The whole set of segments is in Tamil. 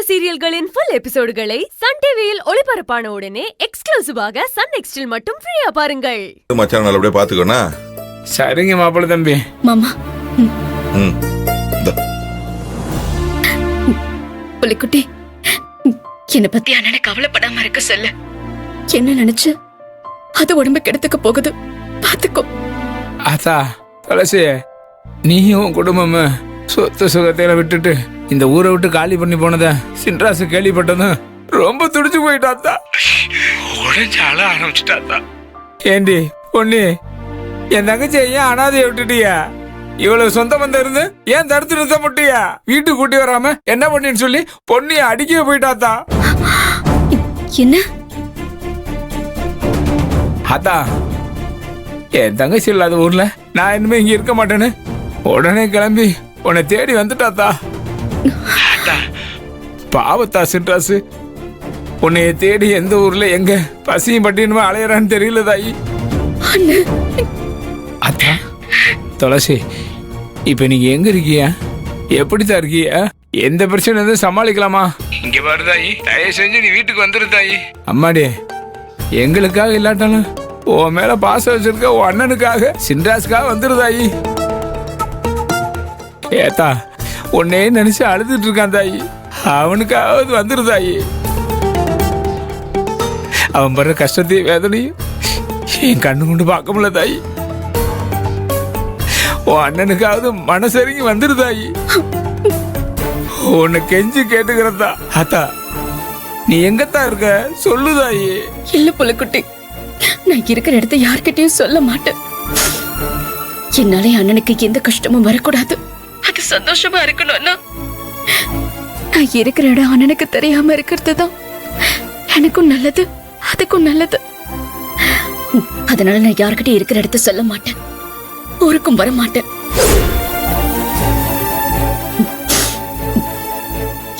சீரியல்களின் ஃபுல் எபிசோடுகளை சன் டிவியில் ஒளிபரப்பான உடனே எக்ஸ்க்ளூசிவாக சன் நெக்ஸ்டில் மட்டும் ஃப்ரீயா பாருங்கள். மச்சான் நல்லபடியா பாத்துக்கோனா. சரிங்க மாப்பிள்ள தம்பி. மாமா புலிக்குட்டி, என்னை பத்தி அண்ணனை கவலைப்படாம இருக்க சொல்லு. என்ன நினைச்சு அது உடம்பு கெடுத்துக்க போகுது, பாத்துக்கோ. ஆத்தா துளசி, நீயும் குடும்பமும் சொத்து சுகத்தையில விட்டுட்டு இந்த ஊரை விட்டு காலி பண்ணி போனத சின்ராசு கேள்விப்பட்டதும் ரொம்ப துடிச்சு போயிட்டாத்தா. உடஞ்சு அழ ஆரம்பிச்சுட்டாத்தா. ஏண்டி பொண்ணு, என் தங்கச்சியை ஏன் அனாதையை விட்டுட்டியா? இவ்வளவு சொந்த பந்தம் இருந்து ஏன் தடுத்து நிறுத்த முட்டியா? வீட்டுக்கு கூட்டி வராம என்ன பண்ணின்னு சொல்லி பொண்ணிய அடிக்கவே போயிட்டாத்தா. என்ன ஆத்தா, என் தங்கச்சி இல்லாத ஊர்ல நான் இனிமே இங்க இருக்க மாட்டேன்னு உடனே கிளம்பி உன்னை தேடி வந்துட்டாத்தா. பாவத்தா சின்ராசு, உன்னைய தேடி எந்த ஊர்ல எங்க பசியும் பட்டினுமா அலையறான்னு தெரியல தாயி. அத்தா துளசி, இப்ப நீங்க எங்க இருக்கிய? எப்படித்தான் இருக்கிய? எந்த பிரச்சனை வந்து சமாளிக்கலாமா? இங்க பாரு தாயி, தயவு செஞ்சு நீ வீட்டுக்கு வந்துரு தாயி. அம்மாடி, எங்களுக்காக இல்லாட்டாலும் உன் மேல பாசம் வச்சிருக்க உன் அண்ணனுக்காக சின்ராஸுக்காக வந்துரு தாயி. ஏத்தா, உன்னே நினைச்சு அழுதுட்டு இருக்கான் தாயி. அவனுக்காவது வந்துரு தாயி. அவன் படுற கஷ்டத்தையும் வேதனையும் என் கண்ணு கொண்டு பார்க்க முடியல தாயி. உன் அண்ணனுக்காவது மனசரிங்கி வந்துரு தாயி. உன்னை கெஞ்சி கேட்டுக்கிறதா. அத்தா, நீ எங்கத்தான் இருக்க சொல்லு தாயி. இல்ல புலிக்குட்டி, நான் இருக்கிற இடத்த யார்கிட்டயும் சொல்ல மாட்டேன். என்னால அண்ணனுக்கு எந்த கஷ்டமும் வரக்கூடாது, அது சந்தோஷமா இருக்கணும்னா நான் இருக்கிற இடம் அண்ணனுக்கு தெரியாம இருக்கிறது தான் எனக்கும் நல்லது, அதுக்கும் நல்லது. அதனால நான் யார்கிட்ட இருக்கிற இடத்த சொல்ல மாட்டேன், ஊருக்கும் வர மாட்டேன்.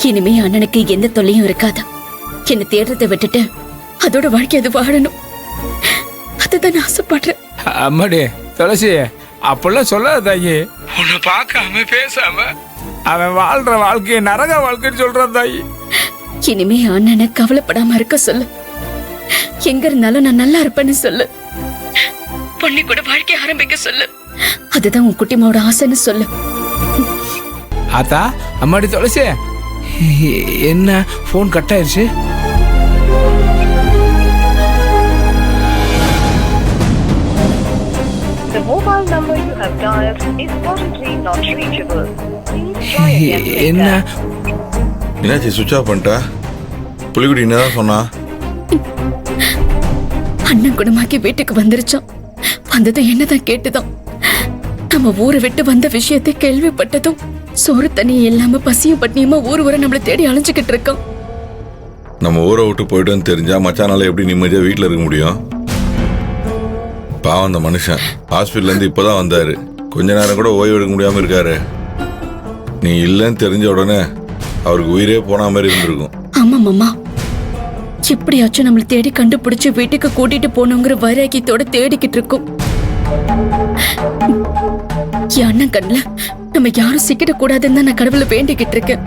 இனிமே அண்ணனுக்கு எந்த தொல்லையும் இருக்காது. என்னை தேடுறதை விட்டுட்டு அதோட வாழ்க்கை அது வாழணும், அதுதான் நான் ஆசைப்படுறேன். அம்மாடி துளசி, அப்பெல்லாம் சொல்லாத தாயி. உன்னை பார்க்காம பேசாம அவன் வாழ்ற வாழ்க்கையை நரக வாழ்க்கைன்னு சொல்றான் தாயி. இனிமே அண்ணனை கவலைப்படாம இருக்க சொல்லு. எங்க இருந்தாலும் நான் நல்லா இருப்பேன்னு சொல்லு. பொண்ணு கூட வாழ்க்கை ஆரம்பிக்க சொல்லு. அதுதான் உன் குட்டிமாவோட ஆசைன்னு சொல்லு. ஆத்தா, அம்மாடி துளசி, என்ன போன் கட் ஆயிருச்சு? The mobile number you have dialed is currently not reachable. Please try again later. என்ன என்னாச்சு சுவிட்ச் ஆஃப் பண்ணிட்டா? புலிக்குடி என்னதான் சொன்னா? அண்ணன் குணமாக்கி வீட்டுக்கு வந்துருச்சான். வந்தது என்னதான் கேட்டுதான். நம்ம ஊரை விட்டு வந்த விஷயத்தை கேள்விப்பட்டதும் சோறு தண்ணி இல்லாம பசியும் பட்னியுமா ஊர் ஊரை நம்மளை தேடி அலைஞ்சுக்கிட்டு இருக்கோம். நம்ம ஊரை விட்டு போயிட்டோன்னு தெரிஞ்சா மச்சானால எப்படி நிம்மதியா வீட்டுல இருக்க முடியும்? பாவம் அந்த மனுஷன் ஹாஸ்பிட்டல்ல இருந்து இப்பதான் வந்தாரு. கொஞ்ச நேரம் கூட ஓய்வு எடுக்க முடியாம இருக்காரு. நீ இல்லைன்னு தெரிஞ்ச உடனே அவருக்கு உயிரே போன மாதிரி இருந்திருக்கும். ஆமா மாமா, எப்படியாச்சும் நம்மளை தேடி கண்டுபிடிச்சு வீட்டுக்கு கூட்டிட்டு போனோங்கிற வைராக்கியத்தோட தேடிக்கிட்டு இருக்கோம். என் அண்ணன் கண்ணுல நம்ம யாரும் சிக்கிட கூடாதுன்னு தான் நான் கடவுளை வேண்டிக்கிட்டு இருக்கேன்.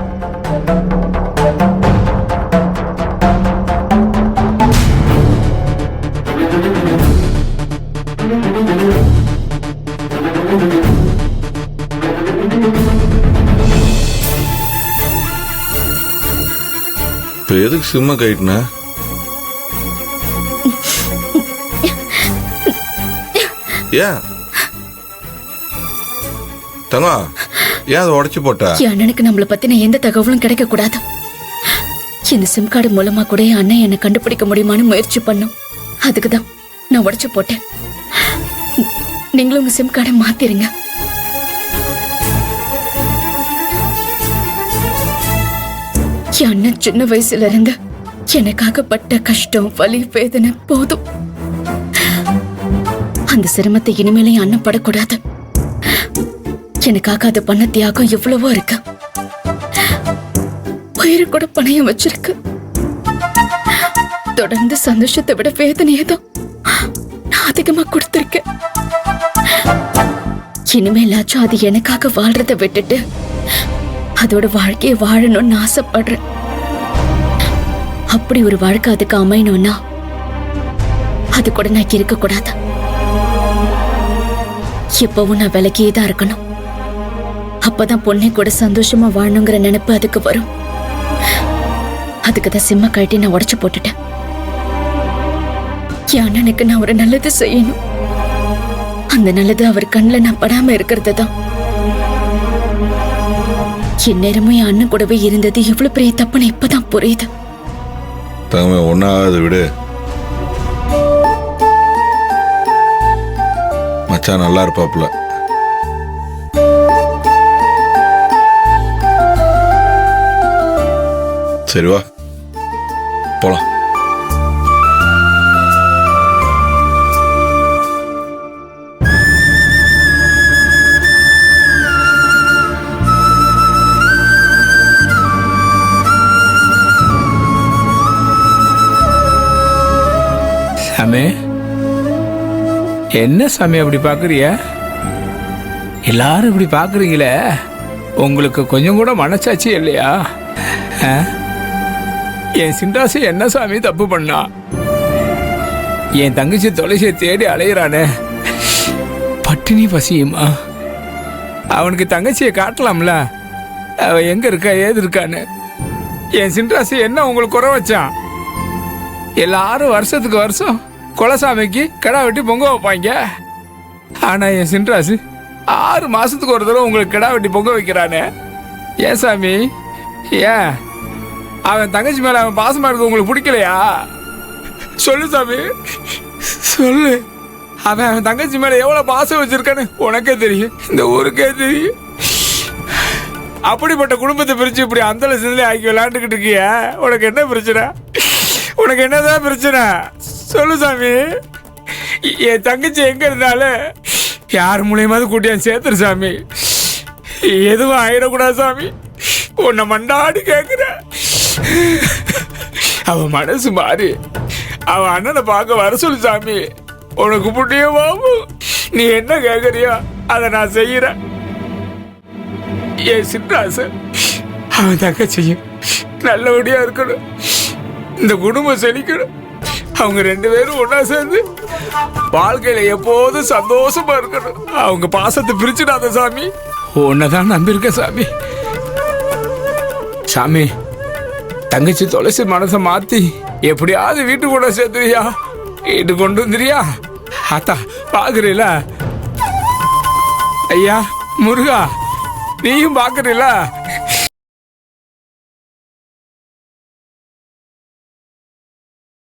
இப்ப எதுக்கு சிம்ம கைட்டுன? ஏன் தங்கம், ஏன் அதை உடைச்சு போட்ட? என் அண்ணனுக்கு நம்மளை பத்தின எந்த தகவலும் கிடைக்க கூடாது. இந்த சிம் கார்டு மூலமா கூட என் அண்ணன் என்னை கண்டுபிடிக்க முடியுமான்னு முயற்சி பண்ணும். அதுக்குதான் நான் உடைச்சு போட்டேன். நீங்களும் உங்க சிம் கார்டை மாத்திருங்க. என் அண்ணன் சின்ன வயசுல இருந்து எனக்காக பட்ட கஷ்டம் வலி வேதனை போதும். அந்த சிரமத்தை இனிமேல என் அண்ணன் படக்கூடாது. எனக்காக அது பண்ண தியாகம் எவ்வளவோ இருக்கு. உயிரை கூட பணையம் வச்சிருக்கு. தொடர்ந்து சந்தோஷத்தை விட வேதனையை தான் நான் அதிகமா கொடுத்திருக்கேன். இனிமேலாச்சும் அது எனக்காக வாழ்றதை விட்டுட்டு அதோட வாழ்க்கையை வாழணும்னு ஆசைப்படுறேன். அப்படி ஒரு வாழ்க்கை அதுக்கு அமையணும்னா அது கூட நான் இருக்க கூடாது. எப்பவும் நான் விலகியே தான் இருக்கணும். அப்பதான் பொண்ணை கூட சந்தோஷமா வாழணுங்கிற நினைப்பு அதுக்கு வரும். அதுக்குதான் சிம்ம கழட்டி நான் உடைச்சு போட்டுட்டேன். என் அண்ணனுக்கு நான் ஒரு நல்லது செய்யணும். அந்த நல்லது அவர் கண்ணில் நான் படாம இருக்கிறது தான். என் நேரமும் என் அண்ணன் கூடவே இருந்தது எவ்வளவு பெரிய தப்புன்னு இப்பதான் புரியுது. தங்கமே ஒன்னாவது விடு. மச்சான் நல்லா இருப்பாப்புல. சரி வா போலாம். சாமி, என்ன சாமி அப்படி பாக்குறிய? எல்லாரும் இப்படி பாக்குறீங்களே, உங்களுக்கு கொஞ்சம் கூட மனசாட்சி இல்லையா? என் சிண்டாசி என்ன சாமி தப்பு பண்ணா? என் தங்கச்சி தொலைசியை தேடி அலையிறானே, பட்டினி பசியுமா? அவனுக்கு தங்கச்சியை காட்டலாம்ல, அவ எங்க இருக்கா ஏது இருக்கான்னு. என் சிண்டாசி என்ன உங்களுக்கு குறை வச்சான்? எல்லாரும் வருஷத்துக்கு வருஷம் குலசாமிக்கு கடா வெட்டி பொங்க வைப்பாங்க. ஆனா என் சின்ராசு 6 மாசத்துக்கு ஒரு தடவை உங்களுக்கு கடா வெட்டி பொங்க வைக்கிறானே, ஏன் சாமி? ஏன் அவன் தங்கச்சி மேல அவன் பாசமா இருக்க உங்களுக்கு பிடிக்கலையா? சொல்லு சாமி, சொல்லு. அவன் தங்கச்சி மேல எவ்வளவு பாசம் வச்சிருக்கான்னு உனக்கே தெரியும், இந்த ஊருக்கே தெரியும். அப்படிப்பட்ட குடும்பத்தை பிரிச்சு இப்படி அந்த சிந்தனை ஆக்கி விளையாண்டுக்கிட்டு இருக்கிய, உனக்கு என்ன பிரச்சனை? உனக்கு என்னதான் பிரச்சனை சொல்லு சாமி. என் தங்கச்சி எங்க இருந்தாலும் யார் மூலியமாவது கூட்டியான் சேர்த்துரு சாமி. எதுவும் ஆயிடக்கூடாது சாமி, உன்னை மண்டாடி கேட்குற. அவன் மனசு மாறி அவன் அண்ணனை பார்க்க வர சொல்லு சாமி. உனக்கு புண்ணியமாவும் நீ என்ன கேட்கறியோ அதை நான் செய்யறேன். என் சின்ராசு அவன் தங்கச்சியும் நல்லபடியா இருக்கணும், இந்த குடும்பம் செழிக்கணும். அவங்க 2 பேரும் ஒன்னா சேர்ந்து வாழ்க்கையில எப்போதும் சந்தோஷமா இருக்கணும். அவங்க பாசத்தை பிரிச்சுடாத சாமி. உன்னதான் நம்பியிருக்க சாமி. சாமி, தங்கச்சி துளசி மனசை மாத்தி எப்படியாவது வீட்டுக்கு கூட சேர்த்துறியா? வீட்டு கொண்டு வந்துறியா? அத்தா பாக்குறீல? ஐயா முருகா, நீயும் பாக்குறீல?